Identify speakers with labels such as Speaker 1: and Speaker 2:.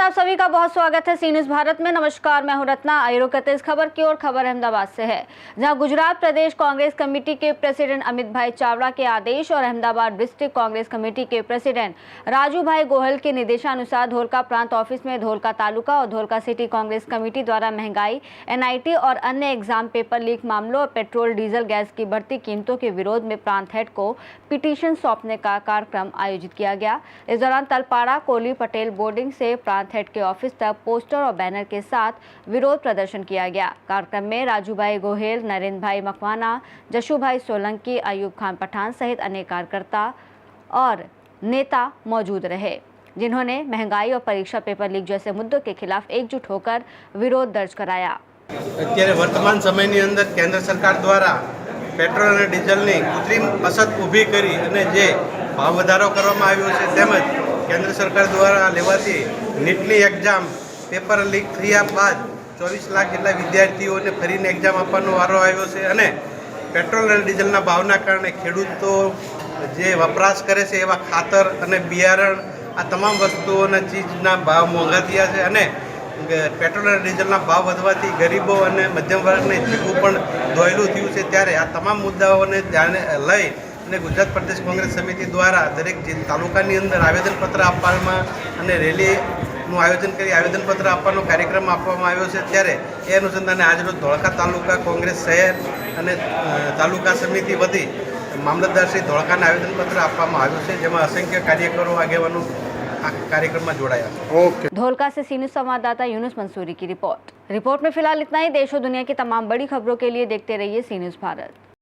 Speaker 1: आप सभी का बहुत स्वागत है सी न्यूज़ भारत में। नमस्कार, मैं हूं रत्ना। आइए रुक करते इस खबर की ओर। खबर अहमदाबाद से है, जहां गुजरात प्रदेश कांग्रेस कमेटी के प्रेसिडेंट अमित भाई चावड़ा के आदेश और अहमदाबाद डिस्ट्रिक्ट कांग्रेस कमेटी के प्रेसिडेंट राजू भाई गोयल के निर्देशानुसार धोलका प्रांत ऑफिस में धोलका तालुका और धोलका सिटी कांग्रेस कमेटी द्वारा महंगाई, NIT और अन्य एग्जाम पेपर लीक मामलों और पेट्रोल डीजल गैस की बढ़ती कीमतों के विरोध में प्रांत हेड को पिटीशन सौंपने का कार्यक्रम आयोजित किया गया। इस दौरान तलपाड़ा कोली पटेल बोर्डिंग से प्रांत हेड के ऑफिस तक पोस्टर और बैनर के साथ विरोध प्रदर्शन किया गया। कार्यक्रम में राजू भाई गोयल, नरेंद्र भाई मकवाना, जशु भाई सोलंकी, अयूब खान पठान सहित अनेक कार्यकर्ता और नेता मौजूद रहे, जिन्होंने महंगाई और परीक्षा पेपर लीक जैसे मुद्दों के खिलाफ एकजुट होकर विरोध दर्ज कराया।
Speaker 2: અત્યારે વર્તમાન સમયની અંદર કેન્દ્ર સરકાર દ્વારા પેટ્રોલ અને ડીઝલની કૃત્રિમ અછત ઊભી કરી અને જે ભાવ વધારો કરવામાં આવ્યો છે, તેમજ કેન્દ્ર સરકાર દ્વારા લેવાતી નીટની એક્ઝામ પેપર લીક થયા બાદ 24 લાખ જેટલા વિદ્યાર્થીઓને ફરીને એક્ઝામ આપવાનો વારો આવ્યો છે અને પેટ્રોલ અને ડીઝલના ભાવના કારણે ખેડૂતો જે વપરાશ કરે છે એવા ખાતર અને બિયારણ આ તમામ વસ્તુઓના ચીજના ભાવ મોંઘા થયા છે અને પેટ્રોલ અને ડીઝલના ભાવ વધવાથી ગરીબો અને મધ્યમ વર્ગને જીવવું પણ દોયલું થયું છે। ત્યારે આ તમામ મુદ્દાઓને ધ્યાને લઈ અને ગુજરાત પ્રદેશ કોંગ્રેસ સમિતિ દ્વારા દરેક તાલુકાની અંદર આવેદનપત્ર આપવામાં અને રેલીનું આયોજન કરી આવેદનપત્ર આપવાનો કાર્યક્રમ આપવામાં આવ્યો છે। ત્યારે એ અનુસંધાને આજરોજ ધોળકા તાલુકા કોંગ્રેસ શહેર અને તાલુકા સમિતિ વતી મામલતદારશ્રી ધોળકાને આવેદનપત્ર આપવામાં આવ્યું છે, જેમાં असंख्य કાર્યકરો આગેવાનો कार्यक्रम में जोड़ाया।
Speaker 1: धोलका से सी न्यूज़ संवाददाता यूनुस मंसूरी की रिपोर्ट में फिलहाल इतना ही। देश और दुनिया की तमाम बड़ी खबरों के लिए देखते रहिए सी न्यूज़ भारत।